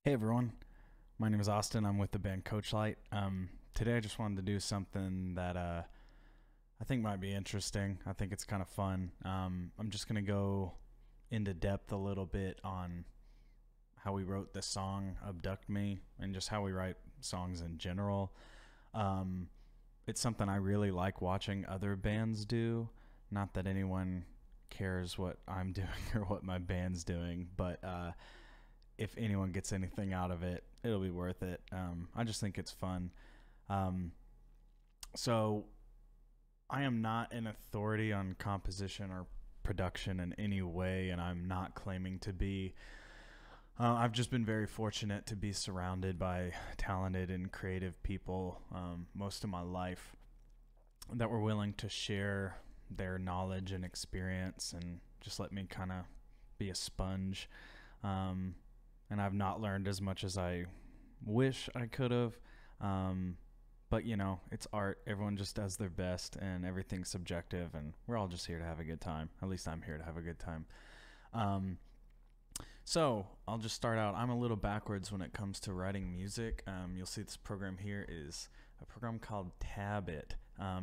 Hey everyone, my name is Austin. I'm with the band Coachlight. Today I just wanted to do something that I think might be interesting. I think it's kind of fun. I'm just gonna go into depth a little bit on how we wrote the song "Abduct Me" and just how we write songs in general. Um, it's something I really like watching other bands do. Not that anyone cares what I'm doing or what my band's doing, but if anyone gets anything out of it, it'll be worth it. I just think it's fun. Um, so I am not an authority on composition or production in any way, and I'm not claiming to be. I've just been very fortunate to be surrounded by talented and creative people most of my life that were willing to share their knowledge and experience and just let me kind of be a sponge. Um, and I've not learned as much as I wish I could have. But you know, it's art. Everyone just does their best, and everything's subjective. And we're all just here to have a good time. At least I'm here to have a good time. Um, so I'll just start out. I'm a little backwards when it comes to writing music. You'll see this program here is a program called Tabit.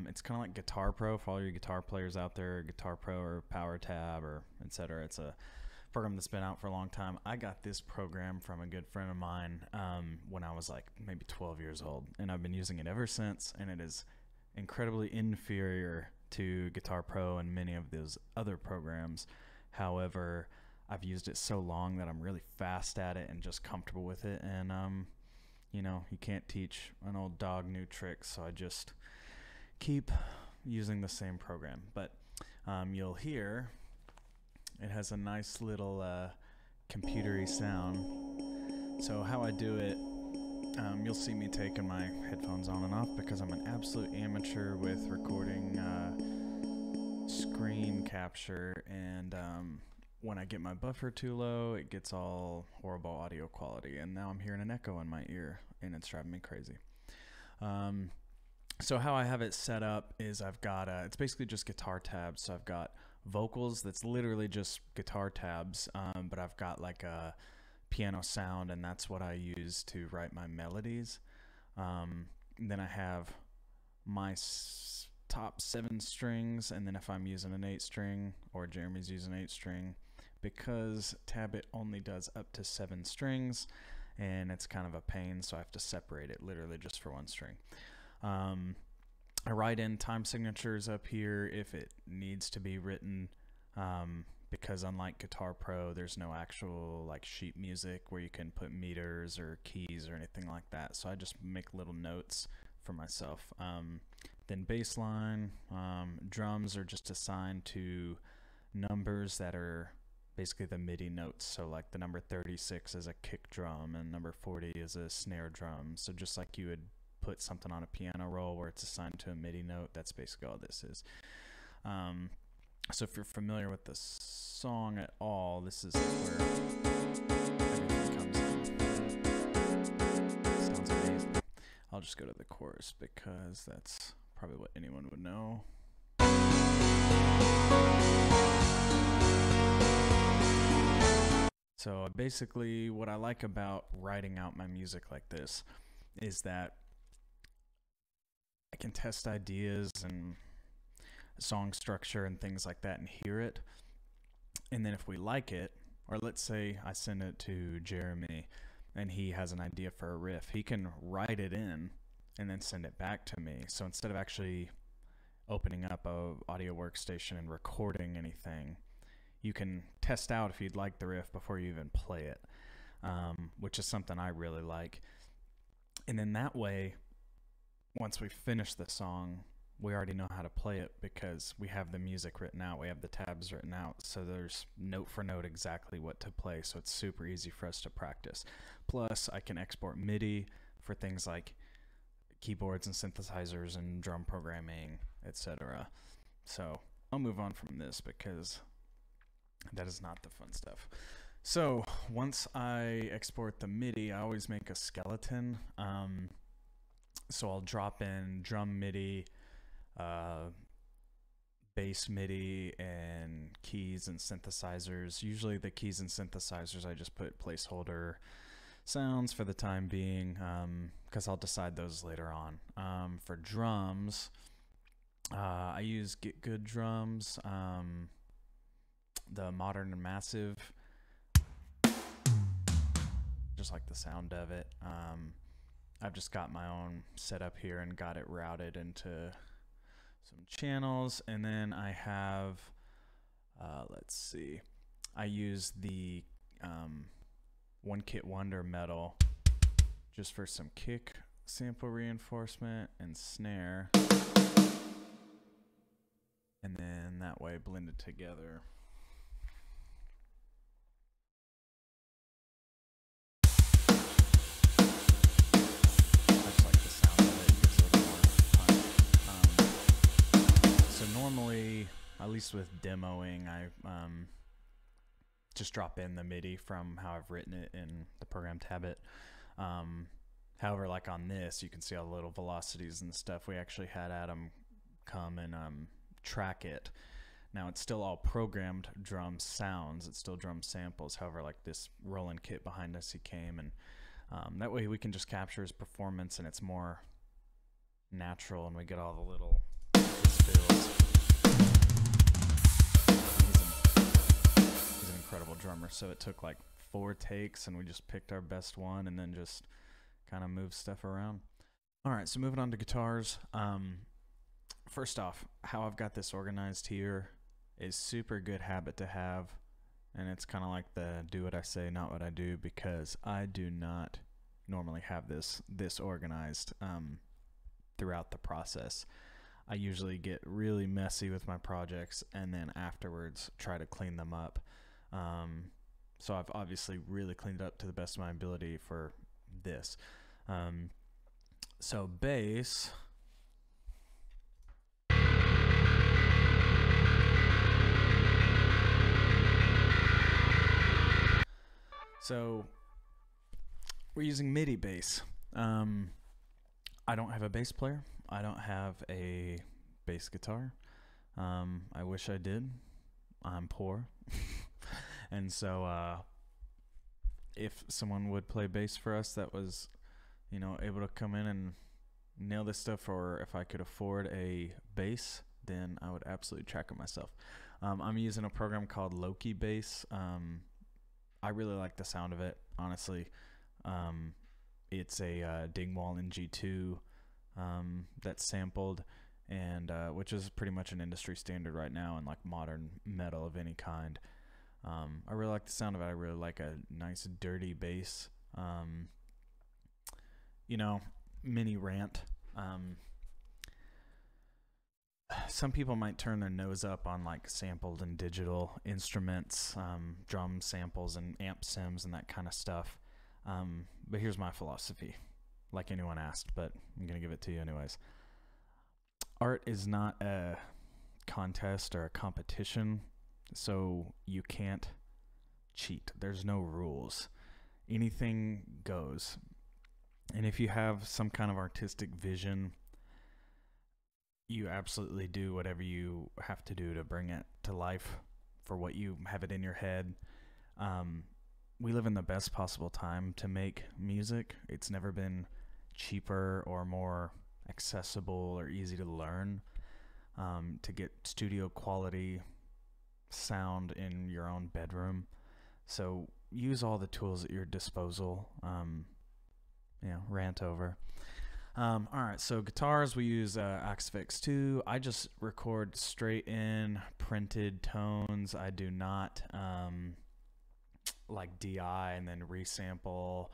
It's kind of like Guitar Pro for all your guitar players out there. Guitar Pro or Power Tab or etc. It's a program that's been out for a long time. I got this program from a good friend of mine when I was like maybe 12 years old, and I've been using it ever since, and it is incredibly inferior to Guitar Pro and many of those other programs. However, I've used it so long that I'm really fast at it and just comfortable with it, and you know, you can't teach an old dog new tricks, so I just keep using the same program. But you'll hear it has a nice little computery sound. So how I do it, you'll see me taking my headphones on and off because I'm an absolute amateur with recording screen capture, and when I get my buffer too low, it gets all horrible audio quality, and now I'm hearing an echo in my ear, and it's driving me crazy. So how I have it set up is I've got it's basically just guitar tabs. So I've got vocals that's literally just guitar tabs, but I've got like a piano sound, and that's what I use to write my melodies. Then I have my top 7 strings, and then if I'm using an 8 string or Jeremy's using 8 string, because Tabit only does up to 7 strings, and it's kind of a pain, so I have to separate it literally just for 1 string. I write in time signatures up here if it needs to be written, because unlike Guitar Pro, there's no actual like sheet music where you can put meters or keys or anything like that. So I just make little notes for myself. Then bass line, drums are just assigned to numbers that are basically the MIDI notes. So like the number 36 is a kick drum and number 40 is a snare drum. So just like you would put something on a piano roll where it's assigned to a MIDI note, that's basically all this is. So if you're familiar with the song at all, this is where everything comes in. Sounds amazing. I'll just go to the chorus because that's probably what anyone would know. So basically what I like about writing out my music like this is that I can test ideas and song structure and things like that and hear it. And then if we like it, or let's say I send it to Jeremy and he has an idea for a riff, he can write it in and then send it back to me. So instead of actually opening up a audio workstation and recording anything, you can test out if you'd like the riff before you even play it, which is something I really like. And then that way, once we finish the song, we already know how to play it because we have the music written out, we have the tabs written out, so there's note for note exactly what to play, so it's super easy for us to practice. Plus, I can export MIDI for things like keyboards and synthesizers and drum programming, etc. So I'll move on from this because that is not the fun stuff. So once I export the MIDI, I always make a skeleton. So I'll drop in drum MIDI, bass MIDI, and keys and synthesizers. Usually the keys and synthesizers I just put placeholder sounds for the time being, because I'll decide those later on. For drums, I use Get Good drums, the Modern and Massive. Just like the sound of it. I've just got my own setup here and got it routed into some channels, and then I have, let's see, I use the One Kit Wonder metal just for some kick sample reinforcement and snare, and then that way blended together. Normally, at least with demoing, I just drop in the MIDI from how I've written it in the program Tablet. However, like on this, you can see all the little velocities and stuff. We actually had Adam come and track it. Now, it's still all programmed drum sounds. It's still drum samples. However, like this rolling kit behind us, he came, and that way we can just capture his performance, and it's more natural, and we get all the little fills. He's an incredible drummer, so it took like 4 takes, and we just picked our best one and then just kind of moved stuff around. All right, so moving on to guitars. First off, how I've got this organized here is super good habit to have, and it's kind of like the do what I say, not what I do, because I do not normally have this organized throughout the process. I usually get really messy with my projects and then afterwards try to clean them up. So I've obviously really cleaned up to the best of my ability for this. So bass. So we're using MIDI bass. I don't have a bass player. I don't have a bass guitar. I wish I did. I'm poor. And so if someone would play bass for us that was, you know, able to come in and nail this stuff, or if I could afford a bass, then I would absolutely track it myself. I'm using a program called Loki Bass. I really like the sound of it, honestly. It's a Dingwall in G2 that's sampled, and which is pretty much an industry standard right now in like modern metal of any kind. I really like the sound of it. I really like a nice dirty bass. You know, mini rant. Some people might turn their nose up on like sampled and digital instruments, drum samples and amp sims and that kind of stuff. But here's my philosophy, like anyone asked, but I'm going to give it to you anyways. Art is not a contest or a competition, so you can't cheat. There's no rules. Anything goes. And if you have some kind of artistic vision, you absolutely do whatever you have to do to bring it to life for what you have it in your head. We live in the best possible time to make music. It's never been cheaper or more accessible or easy to learn to get studio quality sound in your own bedroom. So use all the tools at your disposal. Rant over. All right, so guitars, we use Axfix 2. I just record straight in printed tones. I do not like DI and then resample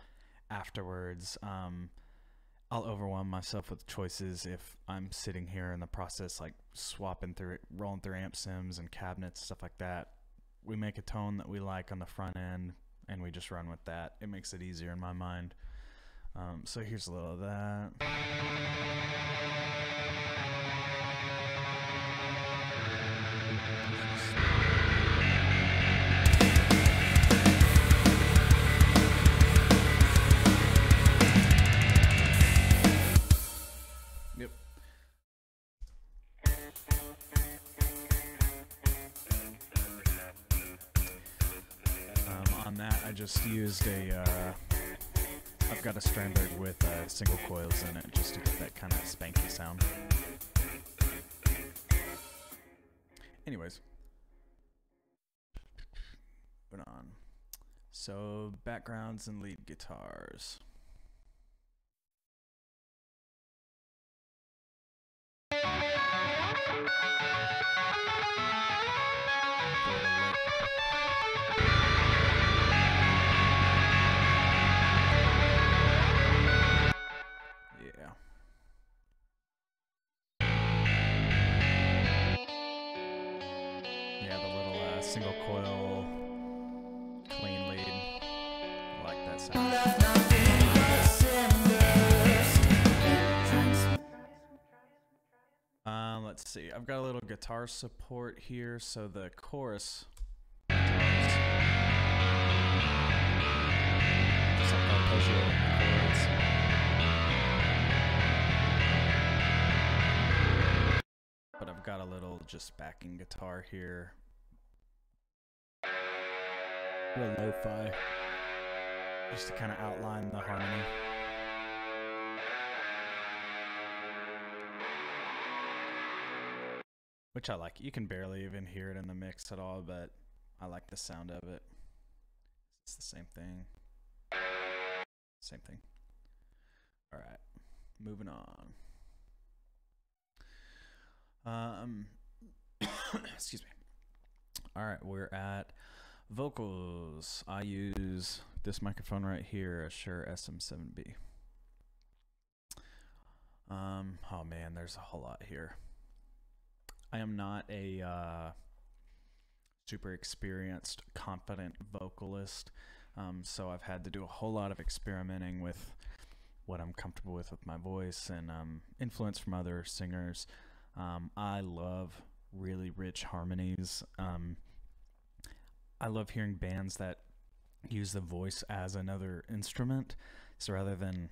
afterwards. I'll overwhelm myself with choices if I'm sitting here in the process, like swapping through it, rolling through amp sims and cabinets, stuff like that. We make a tone that we like on the front end, and we just run with that. It makes it easier in my mind. So here's a little of that. Yep. On that, I just used a I've got a Sternberg with single coils in it just to get that kind of spanky sound. Anyways, put on. So backgrounds and lead guitars. Single coil, clean lead. I like that sound. Let's see. I've got a little guitar support here, so the chorus. Just like arpeggio chords. But I've got a little just backing guitar here. Real lo-fi, just to kind of outline the harmony. Which I like. You can barely even hear it in the mix at all, but I like the sound of it. It's the same thing. Same thing. All right, moving on. Excuse me. All right, we're at vocals. I use this microphone right here, a Shure SM7B. Oh man, there's a whole lot here. I am not a super experienced, confident vocalist, so I've had to do a whole lot of experimenting with what I'm comfortable with my voice and influence from other singers. I love really rich harmonies. I love hearing bands that use the voice as another instrument. So rather than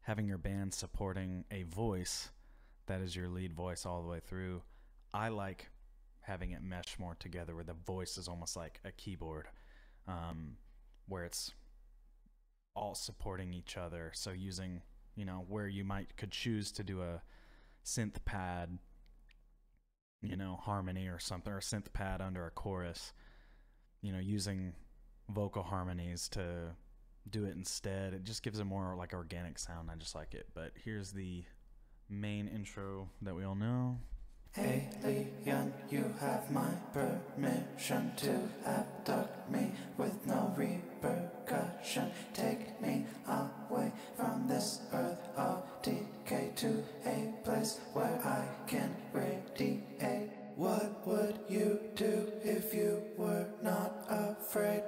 having your band supporting a voice that is your lead voice all the way through, I like having it mesh more together where the voice is almost like a keyboard, where it's all supporting each other. So using, you know, where you could choose to do a synth pad, you know, harmony or something, or a synth pad under a chorus. You know, using vocal harmonies to do it instead, it just gives a more like organic sound. I just like it. But here's the main intro that we all know. Alien, you have my permission to abduct me with no repercussion. Take me away from this earth of decay to a place where I can radiate. What would you do if you were not afraid?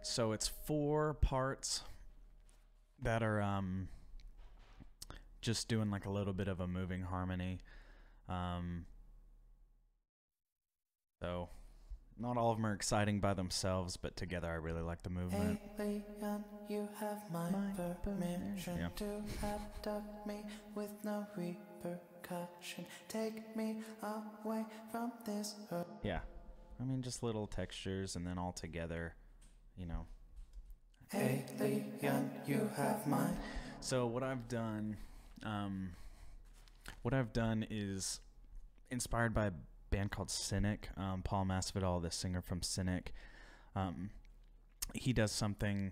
So it's 4 parts that are just doing like a little bit of a moving harmony. So not all of them are exciting by themselves, but together I really like the movement. Alien, you have my permission to abduct me with no repercussion. Take me away from this earth. Yeah, I mean just little textures and then all together, you know. Alien, you have my. So what I've done is inspired by a band called Cynic. Paul Masvidal, the singer from Cynic, he does something.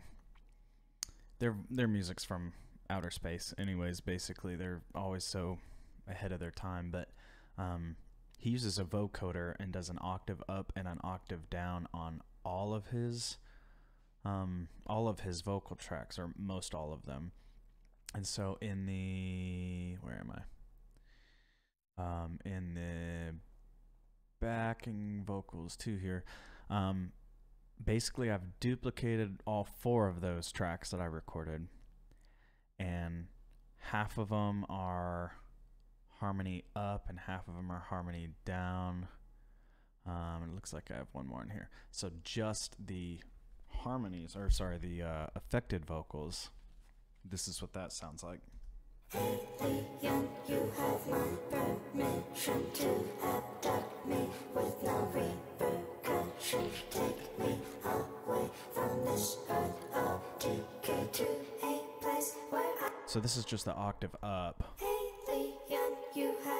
Their music's from outer space, anyways. Basically, they're always so ahead of their time. But he uses a vocoder and does an octave up and an octave down on all of his vocal tracks, or most all of them. And so in the, where am I? In the backing vocals too here, basically I've duplicated all 4 of those tracks that I recorded, and half of them are harmony up and half of them are harmony down. It looks like I have one more in here. So just the harmonies, or sorry, the affected vocals, this is what that sounds like. Alien, you have my permission to abduct me with no repercussion. Take me away from this earth of decay to a So this is just the octave up,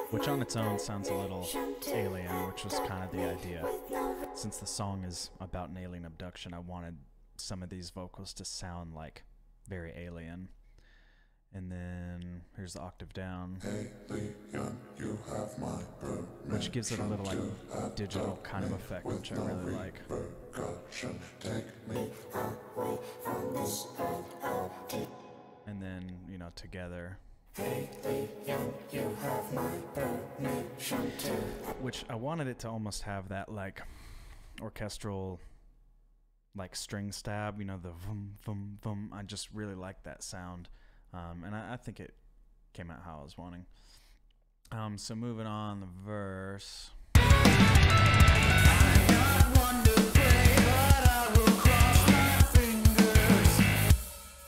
which on its own sounds a little alien, which was kind of the idea. Since the song is about an alien abduction, I wanted some of these vocals to sound like very alien. And then here's the octave down, which gives it a little like digital kind of effect, which I really like. And then, you know, together, which I wanted it to almost have that like orchestral like string stab, you know, the vum vum vum. I just really like that sound. And I think it came out how I was wanting. So moving on, the verse.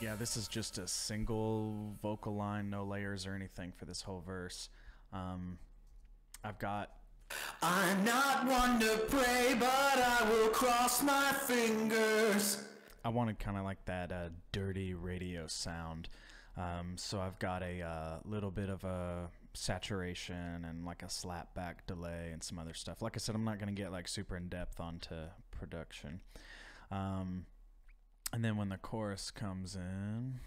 Yeah, this is just a single vocal line, no layers or anything for this whole verse. I've got, I'm not one to pray, but I will cross my fingers. I wanted kind of like that dirty radio sound. So I've got a little bit of a saturation and like a slap back delay and some other stuff. Like I said, I'm not going to get like super in depth onto production. And then when the chorus comes in,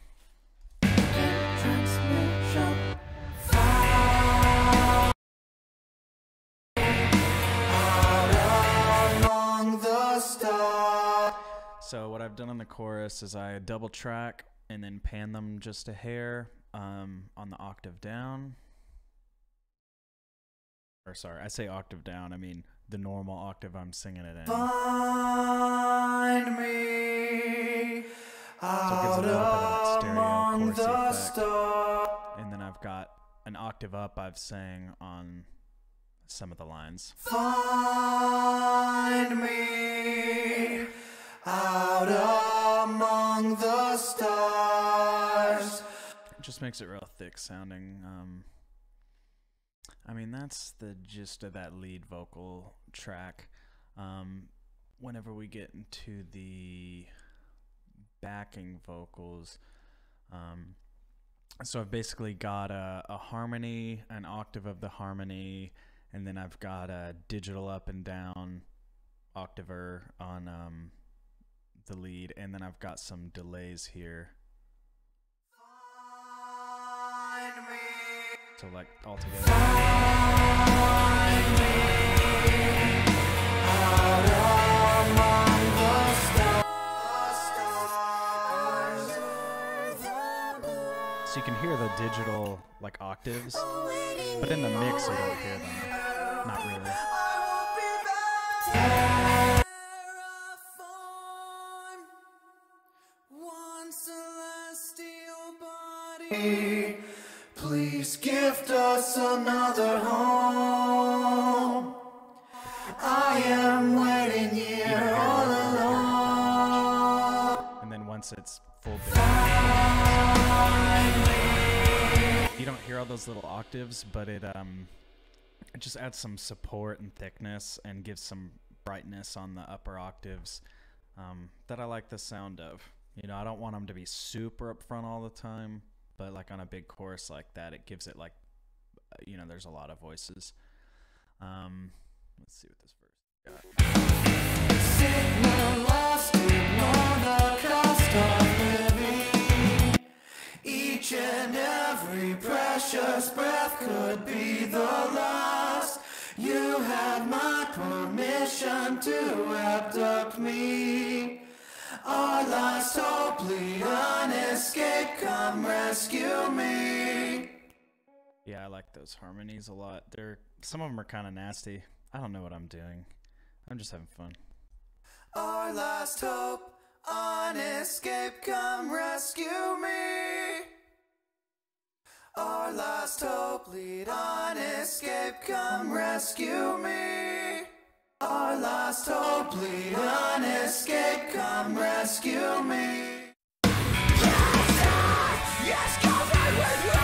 so what I've done on the chorus is I double track and then pan them just a hair on the octave down. Or sorry, I say octave down, I mean the normal octave I'm singing it in. Find me out among the stars. And then I've got an octave up I've sang on some of the lines. Find me out among the stars. It just makes it real thick sounding. I mean, that's the gist of that lead vocal track. Whenever we get into the backing vocals, so I've basically got a harmony, an octave of the harmony, and then I've got a digital up and down octaver on the lead, and then I've got some delays here. So like all together. So you can hear the digital like octaves, but in the mix you don't hear them. Not really. Please gift us another home. I am waiting here all alone. And then once it's full bass, you don't hear all those little octaves, but it just adds some support and thickness and gives some brightness on the upper octaves that I like the sound of. You know, I don't want them to be super up front all the time, but like on a big chorus like that, it gives it like, you know, there's a lot of voices. Let's see what this verse got. Each and every precious breath could be the last. You have my permission to abduct me. Our last hope, lead on escape, come rescue me. Yeah, I like those harmonies a lot. Some of them are kind of nasty. I don't know what I'm doing. I'm just having fun. Our last hope, on escape, come rescue me. Our last hope, lead on escape, come rescue me. Our last hope, lead on escape, come rescue me. Yes, come right with me.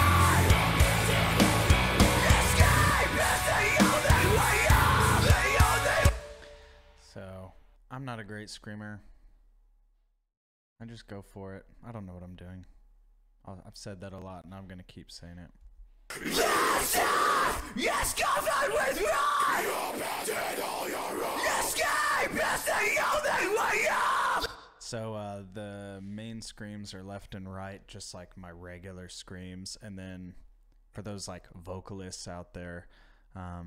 Escape is the only way out. So, I'm not a great screamer. I just go for it. I don't know what I'm doing. I've said that a lot, and I'm gonna keep saying it. Yes, covered with rot. You abandoned all your wrongs. Escape is the only way out. So the main screams are left and right, just like my regular screams, and then for those like vocalists out there, I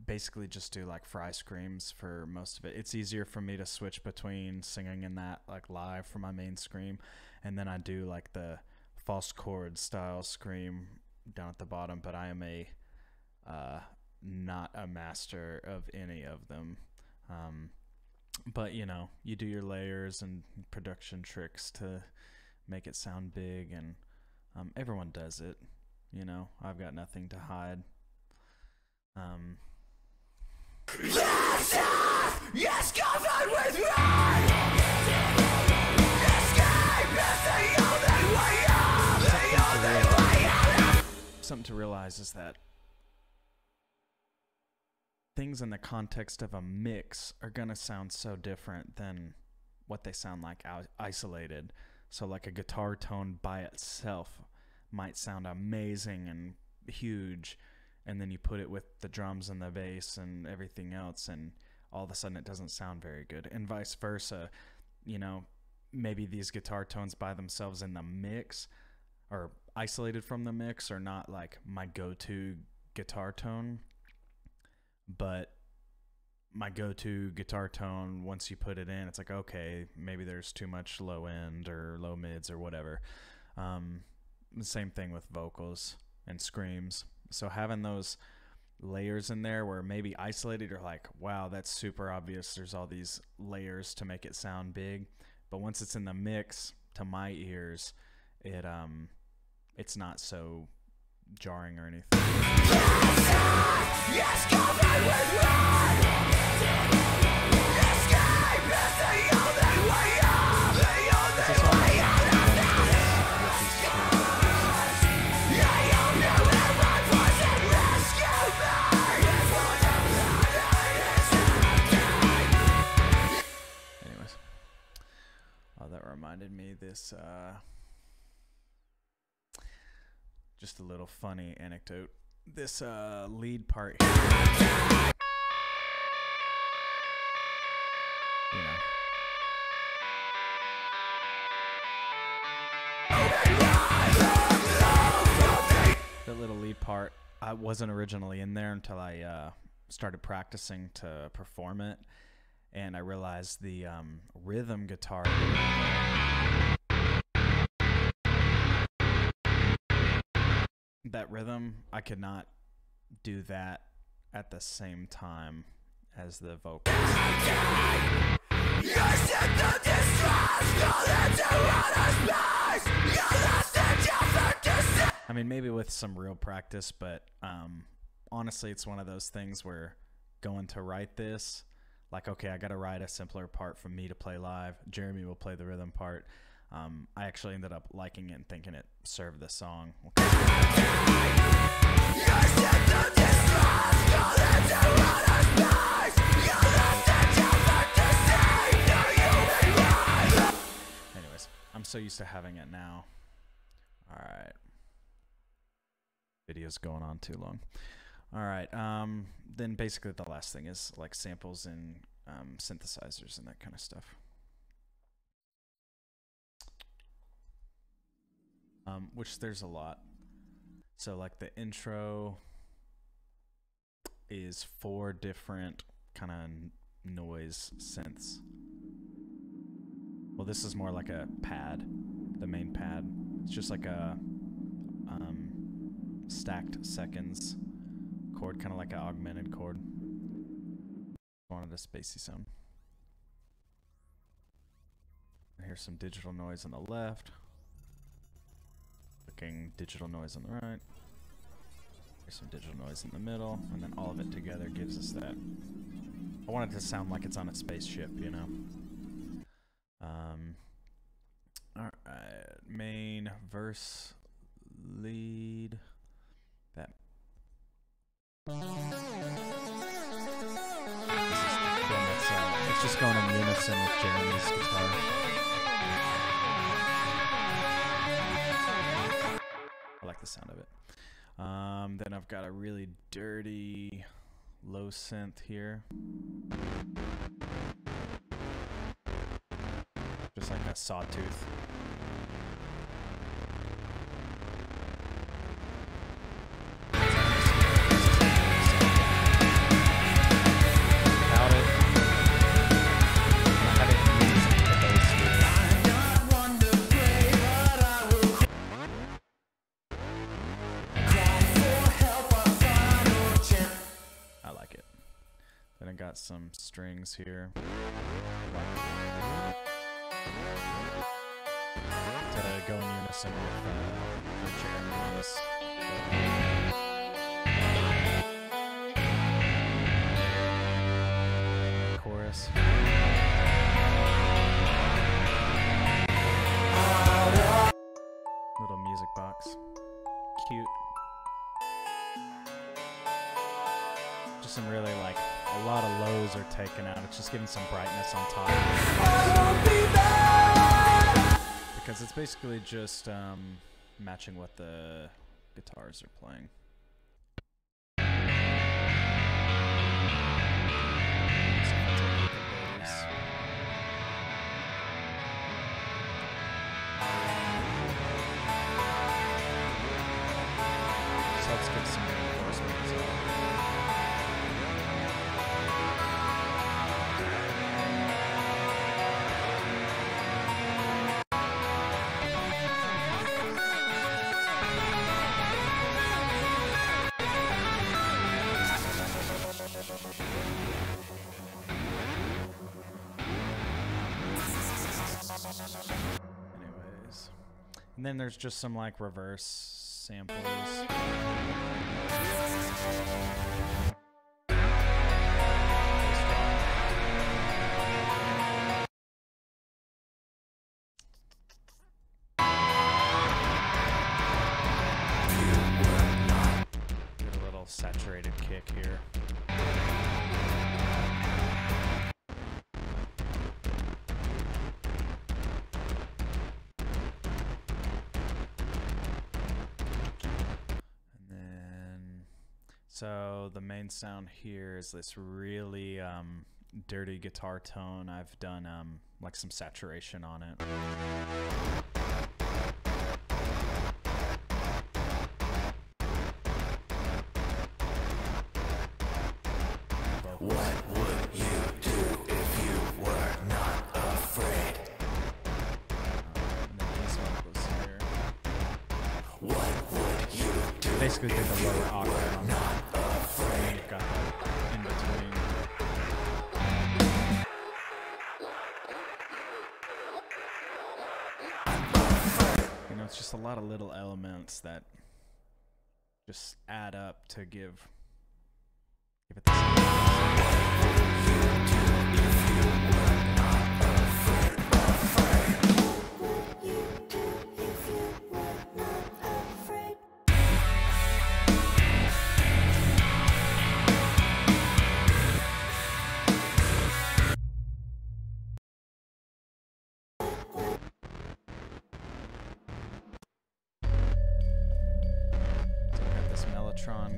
basically just do like fry screams for most of it. It's easier for me to switch between singing and that like live for my main scream, and then I do like the false chord style scream down at the bottom, but I am not a master of any of them. But you know, you do your layers and production tricks to make it sound big, and everyone does it. You know, I've got nothing to hide. Yes, covered with red. Escape is the only way out. The only way out. Something to realize is that things in the context of a mix are gonna sound so different than what they sound like isolated. So like a guitar tone by itself might sound amazing and huge, and then you put it with the drums and the bass and everything else, and all of a sudden it doesn't sound very good, and vice versa. You know, maybe these guitar tones by themselves in the mix or isolated from the mix are not like my go-to guitar tone, but my go-to guitar tone, once you put it in, it's like, okay, maybe there's too much low end or low mids or whatever. The same thing with vocals and screams. So having those layers in there where maybe isolated, you're like, wow, that's super obvious. There's all these layers to make it sound big. But once it's in the mix, to my ears, it's not so jarring or anything. Yes, covered with red. Escape is the only way out. The only way out. Anyways, that reminded me this just a little funny anecdote. This lead part here, you know, that little lead part, I wasn't originally in there until I started practicing to perform it, and I realized the rhythm guitar, that rhythm, I could not do that at the same time as the vocals. I mean, maybe with some real practice, but honestly, it's one of those things where going to write this, like, okay, I got to write a simpler part for me to play live. Jeremy will play the rhythm part. I actually ended up liking it and thinking it served the song. Anyways, I'm so used to having it now. All right. Video's going on too long. All right. Then basically the last thing is like samples and synthesizers and that kind of stuff. Which there's a lot. So like the intro is 4 different kind of noise synths. Well, this is more like a pad, the main pad. It's just like a stacked seconds chord, kind of like an augmented chord. Wanted a spacey sound. And here's some digital noise on the left. Digital noise on the right. There's some digital noise in the middle, and then all of it together gives us that. I want it to sound like it's on a spaceship, you know. All right, main verse lead. That. It's just going in unison with Jeremy's guitar. like the sound of it. Then I've got a really dirty low synth here. Just like a sawtooth. Then I got some strings here. To go in unison with the Jeremy's chorus. Little music box. Cute. Just some really like a lot of lows are taken out. It's just giving some brightness on top. Because it's basically just matching what the guitars are playing. So let's get some reinforcement as well. Anyways, and then there's just some like reverse samples. Get a little saturated kick here. So the main sound here is this really dirty guitar tone. I've done like some saturation on it. What would you do if you were not afraid? And then this one goes here. What would you do? Basically, did the lower octave on that. Afraid. Got that in between. You know, it's just a lot of little elements that just add up to give it the sound.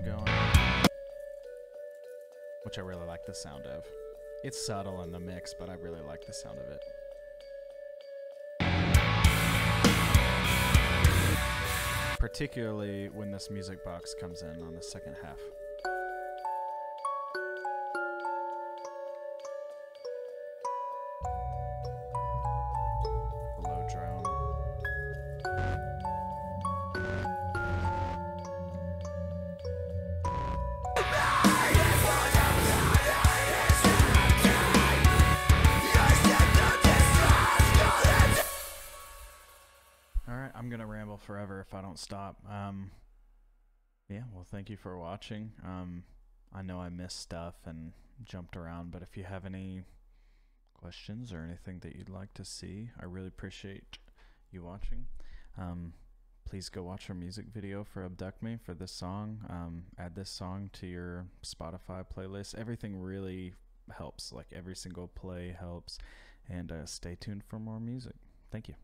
Going, which I really like the sound of. It's subtle in the mix, but I really like the sound of it. Particularly when this music box comes in on the second half. The low drone. Alright, I'm gonna ramble forever if I don't stop. Yeah, well, thank you for watching. I know I missed stuff and jumped around, but if you have any questions or anything that you'd like to see, I really appreciate you watching. Please go watch our music video for Abduct Me for this song. Add this song to your Spotify playlist. Everything really helps, like every single play helps. And stay tuned for more music. Thank you.